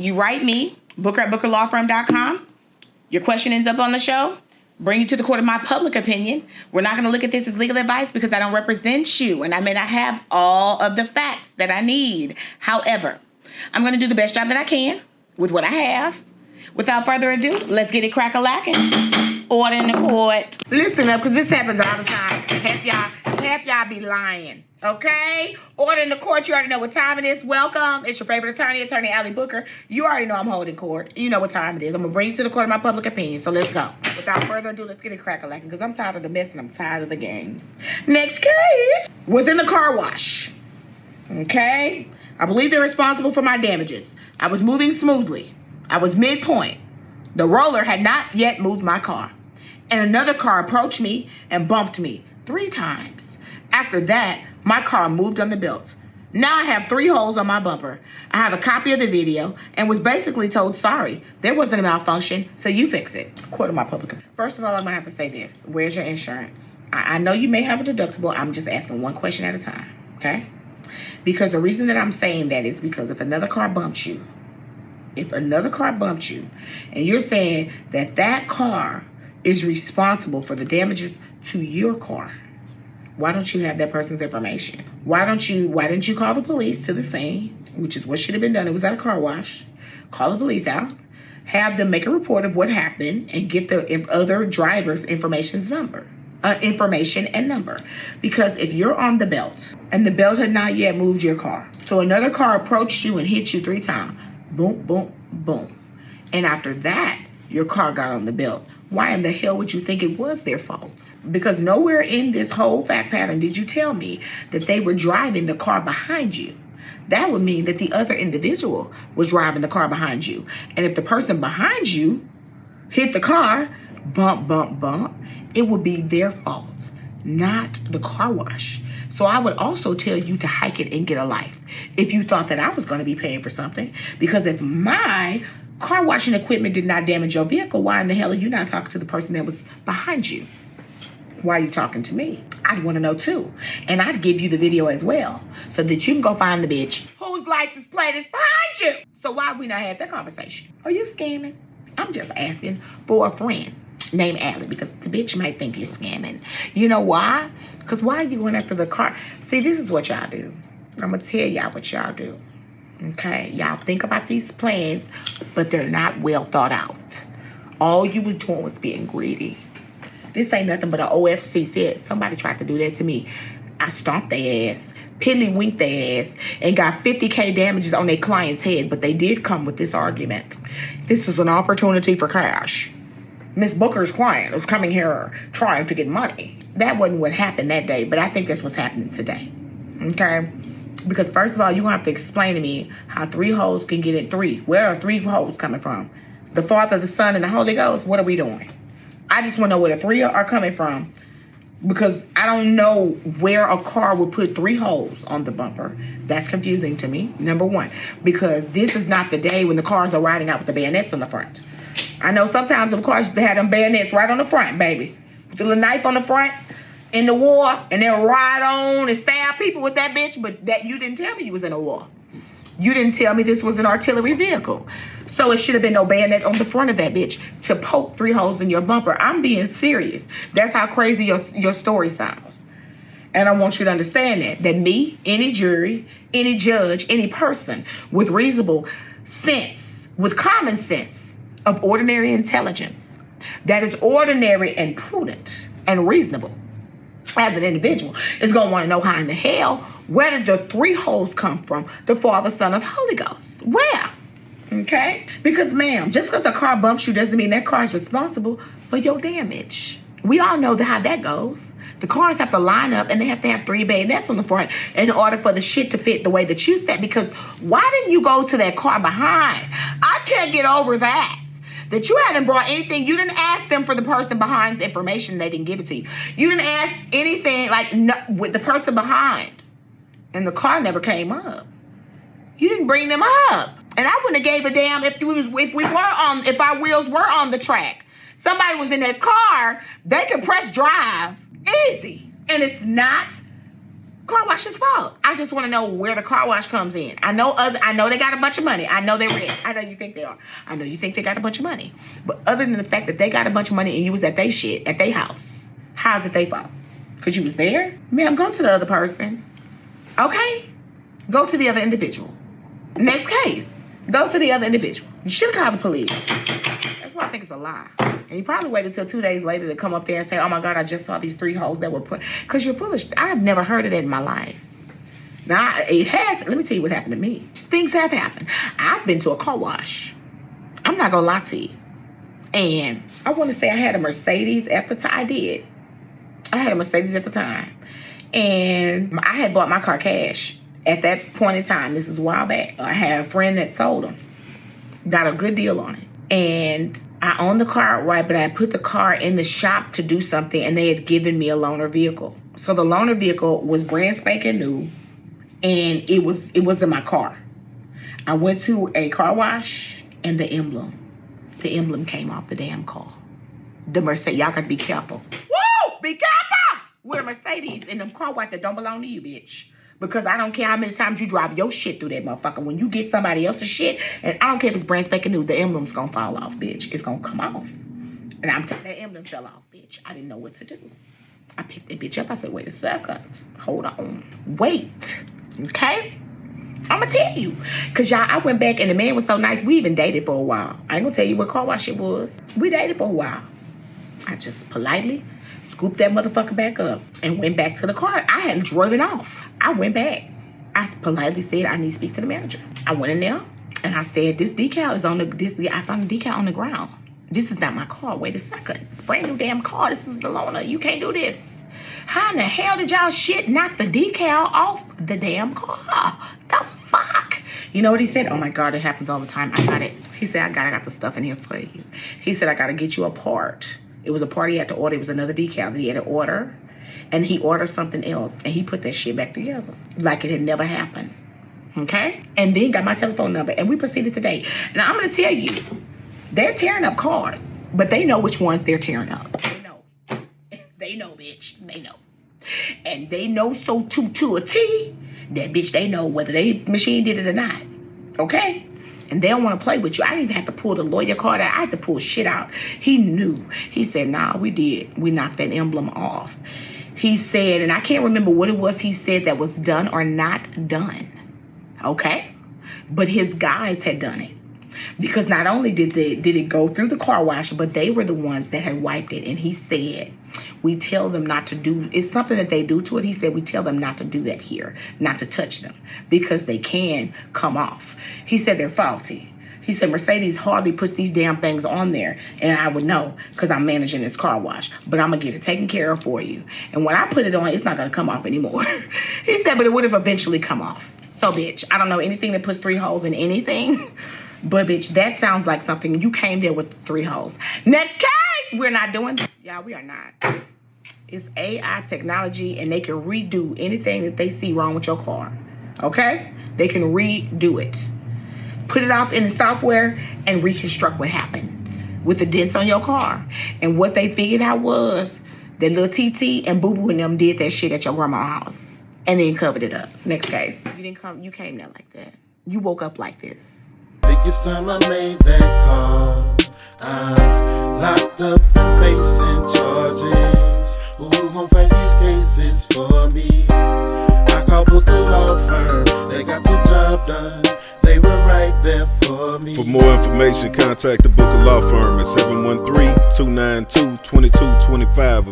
You write me, Booker at bookerlawfirm.com. Your question ends up on the show. Bring you to the court of my public opinion. We're not going to look at this as legal advice because I don't represent you and I may not have all of the facts that I need. However, I'm going to do the best job that I can with what I have. Without further ado, let's get it crack-a-lacking. Order in the court. Listen up, because this happens all the time. Half y'all be lying, okay? Order in the court. You already know what time it is. Welcome. It's your favorite attorney, Attorney Allie Booker. You already know I'm holding court. You know what time it is. I'm going to bring you to the court of my public opinion, so let's go. Without further ado, let's get it crack-a-lacking, because I'm tired of the mess and I'm tired of the games. Next case was in the car wash, okay? I believe they're responsible for my damages. I was moving smoothly. I was midpoint. The roller had not yet moved my car. And another car approached me and bumped me 3 times. After that, my car moved on the belt. Now I have 3 holes on my bumper. I have a copy of the video and was basically told, sorry, there wasn't a malfunction, so you fix it. Court of my public. First of all, I'm going to have to say this. Where's your insurance? I know you may have a deductible. I'm just asking one question at a time, okay? Because the reason that I'm saying that is because if another car bumps you, and you're saying that that car is responsible for the damages to your car, why don't you have that person's information? Why didn't you call the police to the scene, which is what should have been done? It was at a car wash. Call the police out, have them make a report of what happened, and get the other driver's information and number. Because if you're on the belt and the belt had not yet moved your car, so another car approached you and hit you 3 times, boom, boom, boom, and after that, your car got on the belt, why in the hell would you think it was their fault? Because nowhere in this whole fact pattern did you tell me that they were driving the car behind you. That would mean that the other individual was driving the car behind you. And if the person behind you hit the car, bump, bump, bump, it would be their fault, not the car wash. So I would also tell you to hike it and get a life if you thought that I was going to be paying for something. Because if my car washing equipment did not damage your vehicle, why in the hell are you not talking to the person that was behind you? Why are you talking to me? I'd want to know too. And I'd give you the video as well so that you can go find the bitch whose license plate is behind you. So why have we not had that conversation? Are you scamming? I'm just asking for a friend named Allie, because the bitch might think you're scamming. You know why? Because why are you going after the car? See, this is what y'all do. I'm going to tell y'all what y'all do. Okay? Y'all think about these plans, but they're not well thought out. All you was doing was being greedy. This ain't nothing but an OFC said. Somebody tried to do that to me. I stomped their ass, piddly winked their ass, and got $50K damages on their client's head, but they did come with this argument. This is an opportunity for cash. Miss Booker's client is coming here trying to get money. That wasn't what happened that day, but I think that's what's happening today. Okay? Because first of all, you're going to have to explain to me how 3 holes can get in 3. Where are 3 holes coming from? The Father, the Son, and the Holy Ghost? What are we doing? I just want to know where the 3 are coming from. Because I don't know where a car would put 3 holes on the bumper. That's confusing to me, number one. Because this is not the day when the cars are riding out with the bayonets on the front. I know sometimes the cars used to have them bayonets right on the front, baby. With the little knife on the front in the war, and they'll ride on and stab people with that bitch, but that you didn't tell me you was in a war. You didn't tell me this was an artillery vehicle. So it should have been no bayonet on the front of that bitch to poke 3 holes in your bumper. I'm being serious. That's how crazy your story sounds. And I want you to understand that me, any jury, any judge, any person with reasonable sense, with common sense, of ordinary intelligence, that is ordinary and prudent and reasonable as an individual, is going to want to know how in the hell, where did the 3 holes come from? The Father, Son, and the Holy Ghost. Where? Okay? Because, ma'am, just because a car bumps you doesn't mean that car is responsible for your damage. We all know how that goes. The cars have to line up and they have to have 3 bayonets on the front in order for the shit to fit the way that you said. Because why didn't you go to that car behind? I can't get over that. That you haven't brought anything. You didn't ask them for the person behind's information. They didn't give it to you. You didn't ask anything with the person behind. And the car never came up. You didn't bring them up. And I wouldn't have gave a damn if our wheels were on the track. Somebody was in that car, they could press drive easy. And it's not car wash's fault. I just want to know where the car wash comes in. I know they got a bunch of money. I know they're rich. I know you think they are. I know you think they got a bunch of money. But other than the fact that they got a bunch of money and you was at their shit, at their house, how's it they fault? Because you was there? Ma'am, go to the other person. Okay? Go to the other individual. Next case. Go to the other individual. You should have called the police. That's why I think it's a lie. And you probably waited until 2 days later to come up there and say, oh my God, I just saw these 3 holes that were put. Because you're foolish. I've never heard of that in my life. Now, it has. Let me tell you what happened to me. Things have happened. I've been to a car wash. I'm not going to lie to you. And I want to say I had a Mercedes at the time. I did. I had a Mercedes at the time. And I had bought my car cash at that point in time. This is a while back. I had a friend that sold them. Got a good deal on it. And I owned the car outright, but I put the car in the shop to do something, and they had given me a loaner vehicle. So the loaner vehicle was brand spanking new, and it was in my car. I went to a car wash, and the emblem came off the damn car. The Mercedes, y'all got to be careful. Woo! Be careful! We're a Mercedes in them car wash that don't belong to you, bitch. Because I don't care how many times you drive your shit through that motherfucker. When you get somebody else's shit, and I don't care if it's brand spanking new, the emblem's gonna fall off, bitch. It's gonna come off. And I'm telling that emblem fell off, bitch. I didn't know what to do. I picked that bitch up. I said, wait a second. Hold on. Wait. Okay? I'm gonna tell you. Because y'all, I went back and the man was so nice. We even dated for a while. I ain't gonna tell you what car wash it was. We dated for a while. I just politely scooped that motherfucker back up and went back to the car. I hadn't driven off. I went back. I politely said, I need to speak to the manager. I went in there and I said, this decal is on I found the decal on the ground. This is not my car. Wait a second. It's a brand new damn car. This is the loaner. You can't do this. How in the hell did y'all shit knock the decal off the damn car? The fuck? You know what he said? Oh my God, it happens all the time. I got it. He said, I got the stuff in here for you. He said, I got to get you a part. It was a part he had to order. It was another decal that he had to order. And he ordered something else. And he put that shit back together. Like it had never happened. Okay? And then got my telephone number. And we proceeded today. Now, I'm going to tell you. They're tearing up cars. But they know which ones they're tearing up. They know. They know, bitch. They know. And they know so to a T. That bitch, they know whether they machine did it or not. Okay? And they don't want to play with you. I didn't have to pull the lawyer card out. I had to pull shit out. He knew. He said, nah, we did. We knocked that emblem off. He said, and I can't remember what it was he said that was done or not done. Okay? But his guys had done it. Because not only did it go through the car wash, but they were the ones that had wiped it. And he said, we tell them not to do, it's something that they do to it. He said, we tell them not to do that here, not to touch them, because they can come off. He said they're faulty. He said, Mercedes hardly puts these damn things on there. And I would know because I'm managing this car wash. But I'm going to get it taken care of for you. And when I put it on, it's not going to come off anymore. He said, but it would have eventually come off. So, bitch, I don't know anything that puts 3 holes in anything. But, bitch, that sounds like something. You came there with 3 holes. Next case! We're not doing that. Yeah, we are not. It's AI technology, and they can redo anything that they see wrong with your car. Okay? They can redo it. Put it off in the software and reconstruct what happened with the dents on your car. And what they figured out was that little TT and Boo Boo and them did that shit at your grandma's house. And then covered it up. Next case. You came there like that. You woke up like this. Biggest time I made that call. I'm locked up and facing charges. Who gon' fight these cases for me? I called Booker Law Firm. They got the job done. They were right there for me. For more information, contact the Booker Law Firm at 713-292-2225.